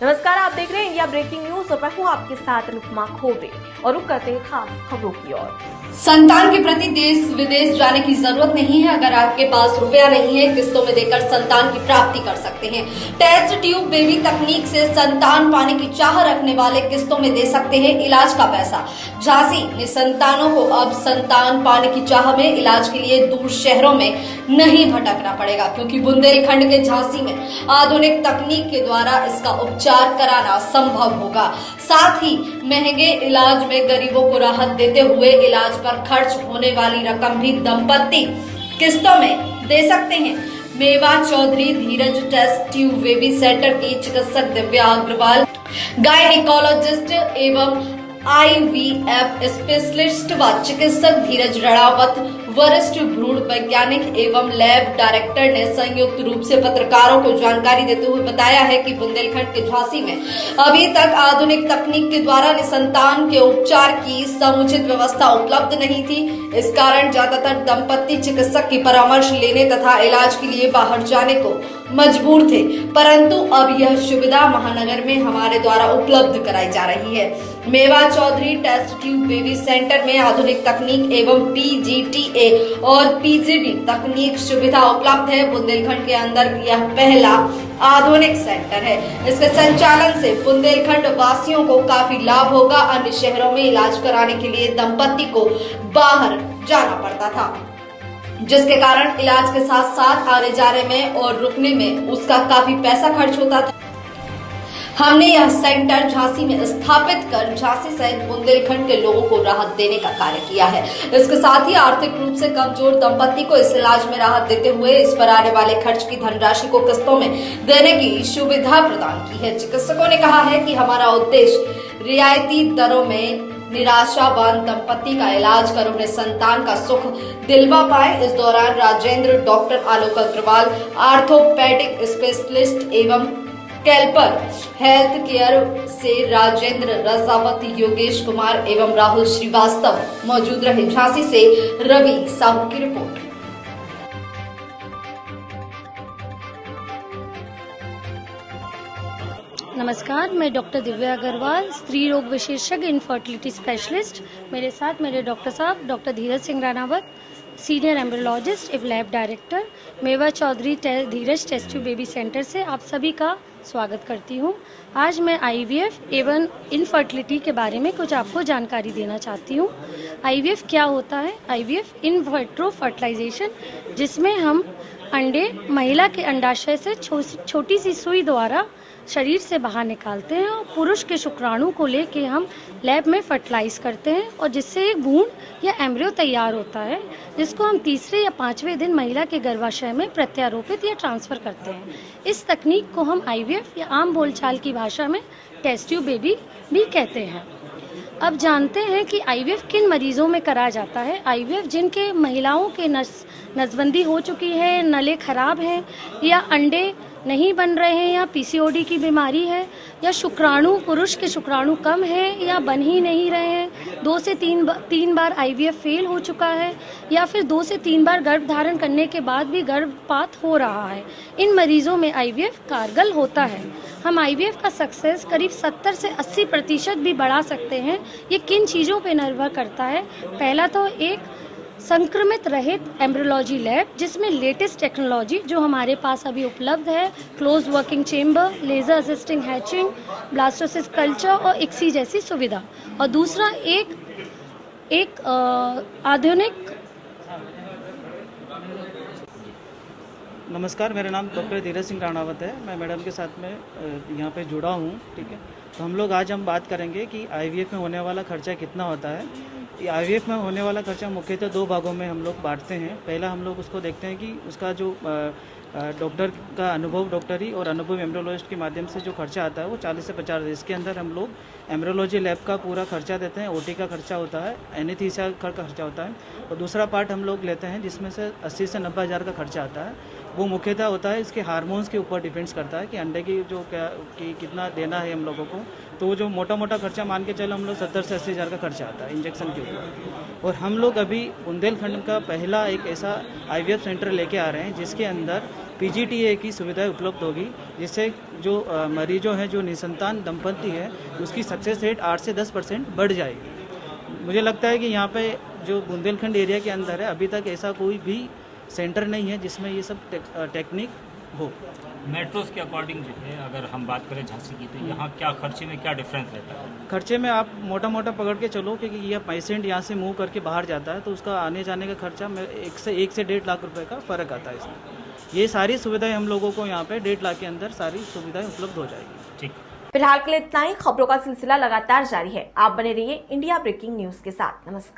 नमस्कार, आप देख रहे हैं इंडिया ब्रेकिंग न्यूज और मैं हूं आपके साथ अनुपमा खोटे और रुक करते हैं खास खबरों की ओर। संतान के प्रति देश विदेश जाने की जरूरत नहीं है। अगर आपके पास रुपया नहीं है, किस्तों में देकर संतान की प्राप्ति कर सकते हैं। टेस्ट ट्यूब बेबी तकनीक से संतान पाने की चाह रखने वाले किस्तों में दे सकते हैं इलाज का पैसा। झांसी में संतानों को अब संतान पाने की चाह में इलाज के लिए दूर शहरों में नहीं भटकना पड़ेगा, क्योंकि बुंदेलखंड के झांसी में आधुनिक तकनीक के द्वारा इसका उपचार कराना संभव होगा। साथ ही महंगे इलाज में गरीबों को राहत देते हुए इलाज पर खर्च होने वाली रकम भी दंपत्ति किस्तों में दे सकते हैं। मेवा चौधरी धीरज टेस्ट ट्यूब बेबी सेंटर की चिकित्सक दिव्या अग्रवाल, गायनिकोलॉजिस्ट एवं IVF स्पेशलिस्ट व चिकित्सक धीरज रणावत, वरिष्ठ भ्रूण वैज्ञानिक एवं लैब डायरेक्टर ने संयुक्त रूप से पत्रकारों को जानकारी देते हुए बताया है कि बुंदेलखंड के झांसी में अभी तक आधुनिक तकनीक के द्वारा निसंतान के उपचार की समुचित व्यवस्था उपलब्ध नहीं थी। इस कारण ज्यादातर दंपत्ति चिकित्सक की परामर्श लेने तथा इलाज के लिए बाहर जाने को मजबूर थे, परंतु अब यह सुविधा महानगर में हमारे द्वारा उपलब्ध कराई जा रही है। Mewa Chaudhary test tube baby centre में आधुनिक तकनीक एवं PGTA और PGD तकनीक सुविधा उपलब्ध है। बुंदेलखंड के अंदर यह पहला आधुनिक सेंटर है। इसके संचालन से बुंदेलखंड वासियों को काफी लाभ होगा। अन्य शहरों में इलाज कराने के लिए दंपत्ति को बाहर जाना पड़ता था, जिसके कारण इलाज के साथ साथ आने जाने में और रुकने में उसका काफी पैसा खर्च होता था। हमने यह सेंटर झांसी में स्थापित कर झांसी सहित बुंदेलखंड के लोगों को राहत देने का कार्य किया है। इसके साथ ही आर्थिक रूप से कमजोर दंपत्ति को इस इलाज में राहत देते हुए इस पर आने वाले खर्च की धनराशि को किस्तों में देने की सुविधा प्रदान की है। चिकित्सकों ने कहा है कि हमारा उद्देश्य रियायती दरों में निराशावान दंपत्ति का इलाज कर उन्हें संतान का सुख दिलवा पाए। इस दौरान राजेंद्र, डॉक्टर आलोक अग्रवाल, आर्थोपेडिक स्पेशलिस्ट एवं कैल्पर हेल्थ केयर से राजेंद्र रजावत, योगेश कुमार एवं राहुल श्रीवास्तव मौजूद रहे। झांसी से रवि साहू की रिपोर्ट। नमस्कार, मैं डॉक्टर दिव्या अग्रवाल, स्त्री रोग विशेषज्ञ इनफर्टिलिटी स्पेशलिस्ट। मेरे साथ मेरे डॉक्टर साहब doctor Dheeraj Singh Ranawat, senior embryologist एवं लैब डायरेक्टर, मेवा चौधरी धीरज टेस्ट ट्यूब बेबी सेंटर से आप सभी का स्वागत करती हूँ। आज मैं IVF एवं इनफर्टिलिटी के बारे में कुछ आपको जानकारी देना चाहती हूँ। IVF क्या होता है? IVF इन विट्रो फर्टिलाइजेशन, जिसमें हम अंडे महिला के अंडाशय से छोटी सी सुई द्वारा शरीर से बाहर निकालते हैं और पुरुष के शुक्राणु को लेके हम लैब में फर्टिलाइज करते हैं और जिससे एक भ्रूण या एम्ब्रियो तैयार होता है, जिसको हम तीसरे या पांचवें दिन महिला के गर्भाशय में प्रत्यारोपित या ट्रांसफर करते हैं। इस तकनीक को हम IVF या आम बोलचाल की भाषा में टेस्ट ट्यूब बेबी भी कहते हैं। अब जानते हैं कि IVF किन मरीजों में करा जाता है। IVF जिनके महिलाओं के नसबंदी हो चुकी है, नले खराब हैं या अंडे नहीं बन रहे हैं या PCOD की बीमारी है या शुक्राणु, पुरुष के शुक्राणु कम है या बन ही नहीं रहे हैं, 2 से 3 बार IVF फेल हो चुका है या फिर 2 से 3 बार गर्भ धारण करने के बाद भी गर्भपात हो रहा है, इन मरीजों में IVF कारगर होता है। हम IVF का सक्सेस करीब 70 से 80% भी बढ़ा सकते हैं। ये किन चीज़ों पे निर्भर करता है? पहला तो एक संक्रमित रहित एम्ब्रियोलॉजी लैब, जिसमें लेटेस्ट टेक्नोलॉजी जो हमारे पास अभी उपलब्ध है, close working chamber, laser assisting hatching, blastocyst culture और ICSI जैसी सुविधा। और दूसरा एक आधुनिक। नमस्कार, मेरा नाम डॉक्टर धीरज सिंह राणावत है। मैं मैडम के साथ में यहाँ पे जुड़ा हूँ। ठीक है, तो हम बात करेंगे कि IVF में होने वाला खर्चा कितना होता है। IVF में होने वाला खर्चा मुख्यतः 2 भागों में हम लोग बांटते हैं। पहला हम लोग उसको देखते हैं कि उसका जो डॉक्टर का अनुभव, डॉक्टरी और अनुभव एम्ब्रियोलॉजिस्ट के माध्यम से जो खर्चा आता है वो 40 से 50। इसके अंदर हम लोग एम्ब्रियोलॉजी लैब का पूरा खर्चा देते हैं, OT का खर्चा होता है, एनेस्थीसिया का खर्चा होता है, और दूसरा पार्ट हम लोग लेते हैं जिसमें से 80 से 90 हज़ार का खर्चा आता है। वो मुख्यतः होता है इसके हार्मोन्स के ऊपर डिपेंड्स करता है कि अंडे की जो क्या कि कितना देना है हम लोगों को। तो वो जो मोटा मोटा खर्चा मान के चलो हम लोग 70 से 80 हज़ार का खर्चा आता है इंजेक्शन के ऊपर। और हम लोग अभी बुंदेलखंड का पहला एक ऐसा IVF सेंटर लेके आ रहे हैं जिसके अंदर PGTA की सुविधाएं उपलब्ध होगी, जिससे जो मरीजों हैं, जो निसंतान दंपति है, उसकी सक्सेस रेट 8 से 10% बढ़ जाएगी। मुझे लगता है कि यहाँ पे जो बुंदेलखंड एरिया के अंदर है अभी तक ऐसा कोई भी सेंटर नहीं है जिसमें ये सब टेक्निक हो। मेट्रोस के अकॉर्डिंग जो है अगर हम बात करें झांसी की, तो यहाँ क्या खर्चे में क्या डिफरेंस रहता है? खर्चे में आप मोटा मोटा पकड़ के चलो कि यह पेशेंट यहाँ से मूव करके बाहर जाता है तो उसका आने जाने का खर्चा 1 से 1.5 लाख रुपए का फ़र्क आता है इसमें। ये सारी सुविधाएं हम लोगों को यहाँ पे 1.5 लाख के अंदर सारी सुविधाएं उपलब्ध हो जाएगी। ठीक, फिलहाल के लिए इतना ही। खबरों का सिलसिला लगातार जारी है, आप बने रहिए इंडिया ब्रेकिंग न्यूज के साथ। नमस्कार।